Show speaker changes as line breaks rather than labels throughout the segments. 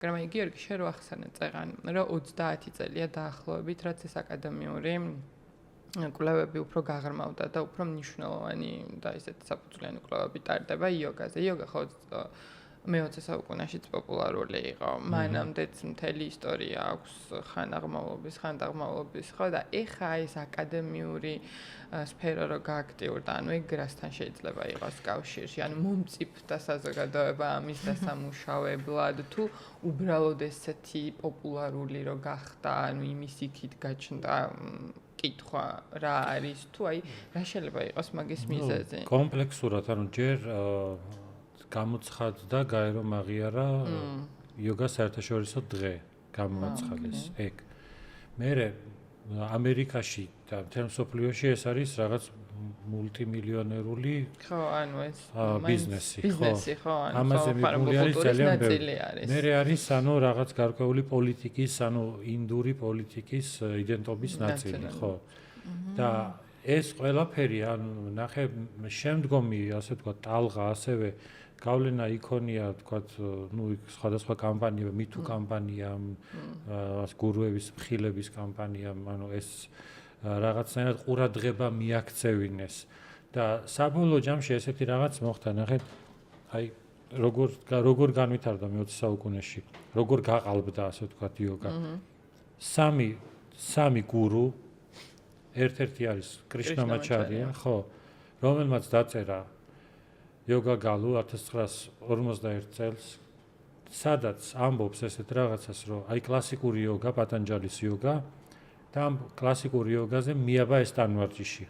მაგრამ აი გიორგი შენ რო ახსენე წეღან, რომ 30 წელია დაახლოებით, რაც ეს აკადემიური კვლევები უფრო გაღრმავდა და უფრო მნიშვნელოვანი და ისეთი საფუძვლიანი კვლევები ტარდება იოგაზე. იოგა ხო მე-20 საუკუნეშიც პოპულარული იყო. მანამდეც მთელი ისტორია აქვს ხანაღმავლობის, ხო და ეხა ეს აკადემიური სფერო რო გააქტიურდა, ანუ ეგ რასთან შეიძლება იყოს კავშირში, ანუ მომწიფდა საზოგადოება ამის დასამუშავებლად, თუ უბრალოდ ესეთი პოპულარული რო გახდა, ანუ იმის იქით გაჩნდა კითხვა რა არის, თუ აი რა შეიძლება იყოს მაგის მიზეზი?
კომპლექსურად, ანუ ჯერ გამოცხადდა გაერო მაღიარა იოგას საერთაშორისო დღე გამოაცხადეს ეგ. მერე ამერიკაში და მთელ მსოფლიოში ეს არის რაღაც მულტიმილიონერული
ხო, ანუ ეს
ბიზნესი,
ხო,
ამაზე მიღებული არის ძალიან ბევრი. მერე არის ანუ რაღაც გარკვეული პოლიტიკის, ანუ ინდური პოლიტიკის იდენტობის ნაწილი, ხო. და ეს ყველაფერი, ანუ ნახე შემდგომი, ასე ვთქვათ, ტალღა ასევე გავლენა იქონია, ვთქვათ, ნუ სხვადასხვა კამპანიები, მითუ კამპანიამ, გურუების მხილების კამპანიამ, ანუ ეს რაღაცნაირად ყურადღება მიაქცევინეს და საბოლოო ჯამში ესეთი რაღაც მოხდა, ნახეთ, აი როგორ განვითარდა მე-20 საუკუნეში, როგორ გაყალბდა, ასე ვთქვათ, იოგა. სამი გურუ, ერთ-ერთი არის კრიშნამაჩარია, ხო, რომელმაც დაწერა იოგა გალუ 1951 წელს, სადაც ამბობს ესეთ რაღაცას, რომ აი კლასიკური იოგა, პატანჯალის იოგა და ამ კლასიკური იოგაზე მიაბა ეს ტანვარჯიში.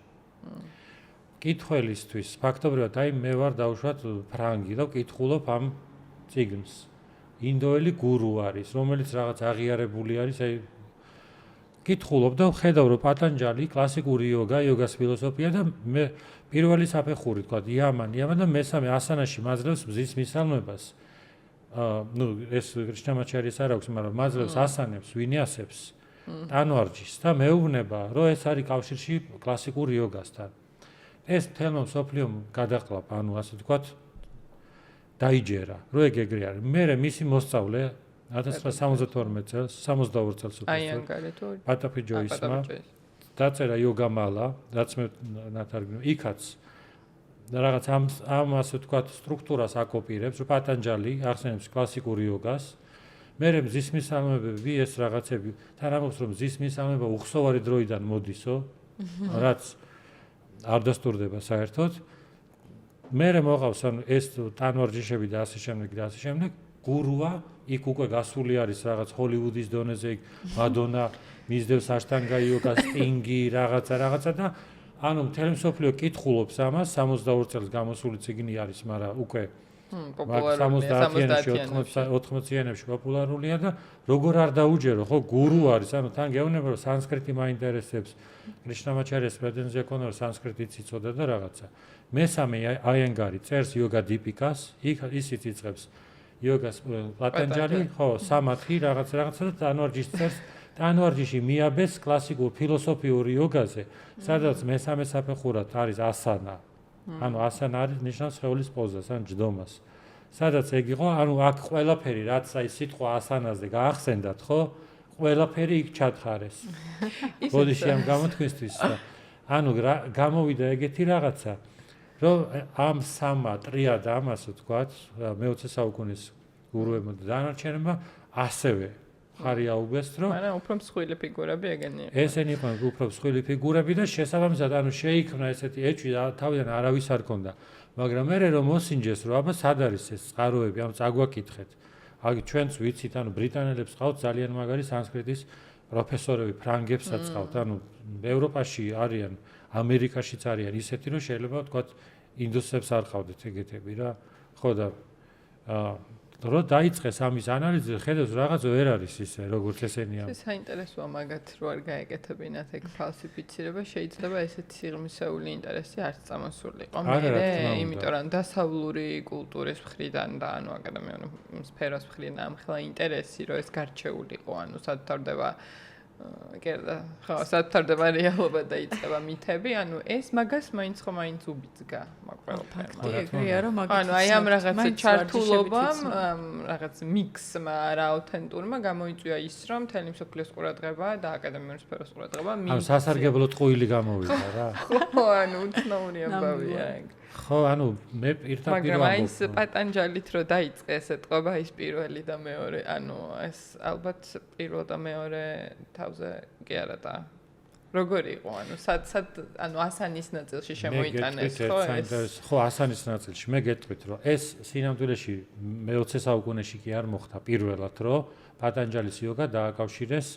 კითხველისთვის, ფაქტობრივად, აი მე ვარ დაუშვათ ფრანგი და ვკითხულობ ამ წიგნს. ინდოელი გურუ არის, რომელიც რაღაც აღიარებული არის, აი კითხულობ და ვხედავ, რომ პატანჯალი კლასიკური იოგა, იოგას ფილოსოფია და მე პირველი საფეხური, თქვა, იამან და მესამე ასანაში მაძლევს მზის მისალმებას. ნუ ეს კრიშნამაჩარის არ აქვს, მაგრამ მაძლევს ასანებს, ვინიასებს, ტანვარჯიშს და მეუბნება, რომ ეს არის კავშირში კლასიკურ იოგასთან. ეს თელმო მსოფლიომ გადაყლაპ, ანუ ასე ვთქვათ, დაიჯერა, რომ ეგრე არის. მერე მისი მოსწავლე 1972 წელს, 62 წელს უკვე პატაპი ჯოისმა დაწერა იოგამალა, რაც მე ნათარგმნი, იქაც რაღაც ამ ასე ვთქვათ სტრუქტურას აკოპირებს, რომ პატანჯალი ახსენებს კლასიკურ იოგას. მერე მზის მისალმებები, ეს რაღაცები, თან ამბობს, რომ მზის მისალმება უხსოვარი დროიდან მოდისო, რაც არ დასტურდება საერთოდ. მერე მოყავს, ანუ ეს ტანვარჯიშები და ასე შემდეგ, გურუა, იქ უკვე გასული არის რაღაც ჰოლივუდის დონეზე, იქ მადონა მისდევს აშტანგა იოგას, სტინგი, რაღაცა და ანუ მთელი მსოფლიო კითხულობს ამას, 62 წელს გამოსული წიგნი არის, მაგრამ უკვე
პოპულარულია,
80-იანებში პოპულარულია და როგორ არ დაუჯერო, ხო, გურუ არის, ანუ თან გეუბნება, რომ სანსკრიტი მაინტერესებს, კრიშნამაჩარიას პრეტენზია ქონდა, რომ სანსკრიტიც იცოდა და რაღაცა. მესამე აიენგარი წერს იოგა დიპიკას, ისიც იწყებს იოგას პატანჯალი, ხო, სამათი რაღაცა და ტანვარჯიშს წერს. ტანვარჯიში მიაბეს კლასიკურ ფილოსოფიურ იოგაზე, სადაც მესამე საფეხურად არის ასანა. ანუ ასანა არის ნიშნავს სხეულის პოზას, ან ჯდომას. სადაც ეგ იყო, ანუ აქ ყველაფერი, რაც აი სიტყვა ასანაზე გაახსენდათ, ხო? ყველაფერი იქ ჩათხარეს. ბოდიში ამ გამოთქვისთვის. ანუ გამოვიდა ეგეთი რაღაცა, რომ ამ სამა ტრიადა ამას ვთქვათ, მე-20 საუკუნის გურუებმა და დანარჩენებმა ასევე ხარი აუგეს, რომ
მაგრამ უფრო მსხვილი ფიგურები ეგენი იყო.
ესენი იყვნენ უფრო მსხვილი ფიგურები და შესაბამისად, ანუ შეიქმნა ესეთი ეჭვი და თავიდან არავის არ ქონდა. მაგრამ მე რომ მოსინჯეს, რომ აბა სად არის ეს წყაროები, ანუ წაგვაკითხეთ. აი ჩვენც ვიცით, ანუ ბრიტანელებს ყავთ ძალიან მაგარი სანსკრიტის პროფესორები, ფრანგებსაც ყავთ, ანუ ევროპაში არიან, ამერიკაშიც არიან ისეთი, რომ შეიძლება ვთქვათ, ინდუსებს არ ყავდეთ ეგეთები რა. ხო და რო დაიწყეს ამის ანალიზი, ხედავს რაღაც ვერ არის ისე, როგორც ესენია.
ეს საინტერესოა მაგათ, რო არ გაეკეთებინათ ეგ ფალსიფიცირება, შეიძლება ესეთი სიღრმისეული ინტერესი არც წამოსულიყო. იმიტომ რომ დასავლური კულტურის მხრიდან და ანუ აკადემიური სფეროს მხრიდან ამხელა ინტერესი, რომ ეს გარჩეულიყო, ანუ სად თავდება კერდა ხო სათარდება რეალობა და იწყება მითები ანუ ეს მაგას მაინც უბიძგა ანუ აი ამ რაღაცა ჩართულობამ რაღაც მიქსმა რა აუთენტურმა გამოიწვია ის რომ მთელი მსოფლიოს ყურადღება და აკადემიური სფეროს ყურადღება
ანუ სასარგებლო ტყუილი გამოვიდა რა
ხო ანუ უცნაური ამბავია
ხო ანუ მე პირდაპირ
მაგრამ აი ეს პატანჯალით რო დაიწყე ეს ეთყობა ის პირველი და მეორე ანუ ეს ალბათ პირველ და მეორე თავზე კი არა და როგორი იყო ანუ სად ანუ ასანის ნაწილში შემოიტანეს ხო ეს
ხო ასანის ნაწილში მე გეტყვით რომ ეს სინამდვილეში მე-20 საუკუნეში კი არ მოხდა პირველად რომ პატანჯალის იოგა დააკავშირეს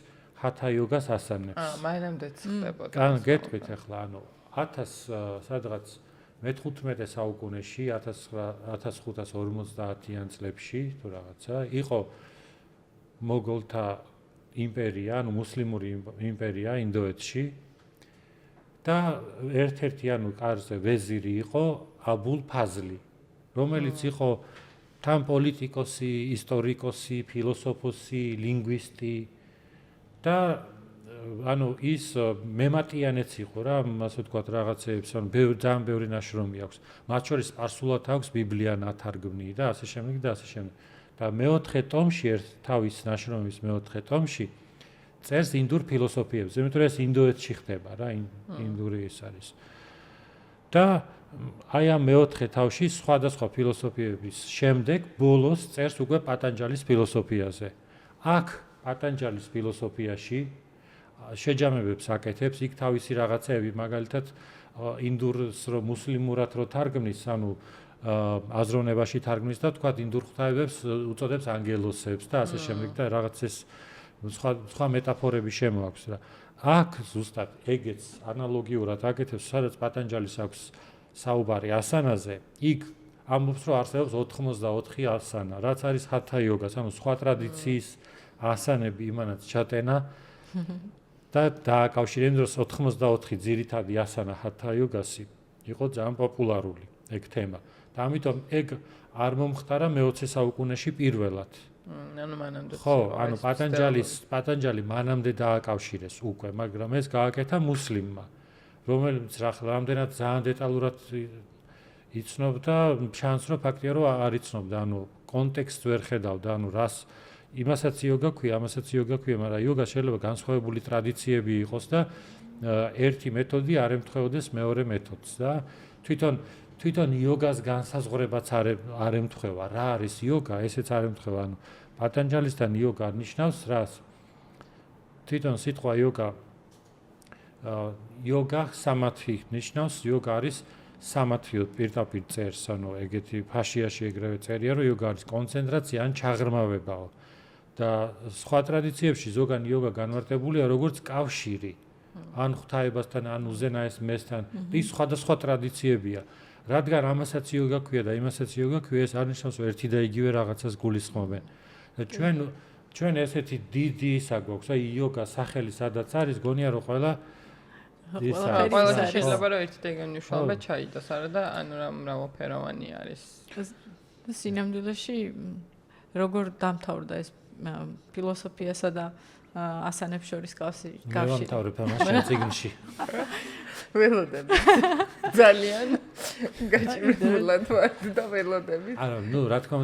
ჰათა იოგას ასანებს
მანამდეც ხდებოდა
კან გეტყვით ახლა ანუ 1000 სადღაც მე-15 საუკუნეში 1550-იან წლებში თუ რაღაცა იყო მოგოლთა იმპერია, ანუ მუსლიმური იმპერია ინდოეთში და ერთ-ერთი ანუ კარზე ვეზირი იყო აბულ ფაზლი, რომელიც იყო თან პოლიტიკოსი, ისტორიკოსი, ფილოსოფოსი, ლინგვისტი და ანუ ის მემატიანეც იყო რა, ასე ვთქვათ, რაღაცეებს, ანუ ძალიან ბევრი ნაშრომი აქვს. მათ შორის სპარსულად აქვს ბიბლია ნათარგმნი და ასე შემდეგ და ასე შემდეგ. და მე-4 ტომში თავის ნაშრომის მე-4 ტომში წერს ინდურ ფილოსოფიებს, იმიტომ რომ ეს ინდოეთში ხდება რა, ინდური ის არის. და აი ამ მე-4 თავში სხვადასხვა ფილოსოფიების შემდეგ ბოლოს წერს უკვე პატანჯალის ფილოსოფიაზე. აქ პატანჯალის ფილოსოფიაში შეჯამებებს აკეთებს, იქ თავისი რაღაცეები, მაგალითად ინდურს რო მუსლიმურად რო თარგმნის, ანუ აზროვნებაში თარგმნის და თქვა ინდურ ღვთაებებს უწოდებს ანგელოსებს და ასე შემდეგ და რაღაც ეს სხვა მეტაფორები შემოაქვს რა. აქ ზუსტად ეგეც ანალოგიურად აკეთებს, სადაც პატანჯალის აქვს საუბარი ასანაზე, იქ ამბობს რომ არსებობს 84 ასანა, რაც არის ჰათა იოგას, ანუ სხვა ტრადიციის ასანები იმანაც ჩატენა და დააკავშირებს დროს 84 ძირითადი ასანა ჰათა იოგასი იყო ძალიან პოპულარული ეგ თემა. და ამიტომ ეგ არ მომხდარა მე-20 საუკუნეში პირველად.
ანუ მანამდე.
ხო, ანუ პატანჯალი მანამდე დააკავშირეს უკვე, მაგრამ ეს გააკეთა მუსლიმმა, რომელიც რამდენად ძალიან დეტალურად იცნობდა, ჩანს რომ ფაქტია რომ არ იცნობდა, ანუ კონტექსტს ვერ ხედავდა, ანუ რას იმასაც იოგა ქვია, ამასაც იოგა ქვია, მაგრამ იოგა შეიძლება განსხვავებული ტრადიციები იყოს და ერთი მეთოდი არ ემთხვეოდეს მეორე მეთოდს და თვითონ იოგას განსაზღვრებაც არ ემთხვევა, რა არის იოგა, ესეც არ ემთხვევა, ანუ პატანჯალისთან იოგა ნიშნავს რას? თვითონ სიტყვა იოგა სამათი ნიშნავს, იოგა არის სამათიო პირდაპირ წერს, ანუ ეგეთი ფაშიაში ეგრევე წერია, რომ იოგა არის კონცენტრაცია ან ჩაღრმავებაო. და სხვა ტრადიციებში ზოგან იოგა განმარტებულია როგორც კავშირი, ან ღვთაებასთან, ან უზენაეს მესთან, ის სხვადასხვა ტრადიციებია. რადგან ამასაც იოგა ქვია და იმასაც იოგა ქვია, ეს არ ნიშნავს რომ ერთი და იგივე რაღაცას გულისხმობენ. და ჩვენ ესეთი დიდი ისა გვაქვს, აი იოგა სახელი სადაც არის, გონია რომ ყველა
შეიძლება რომ ერთი და იგივე მნიშვნელობა ჩაიდოს, არა და ანუ რა მრავალფეროვანი არის.
სინამდვილეში როგორ დამთავრდა ეს ფილოსოფიასა და ასანებს შორის კავშირი?
მე ვამთავრებ ამას წიგნში.
ველოდები. ძალიან გაჭირებულად ვარ და ველოდები.
არა, ნუ რა თქმა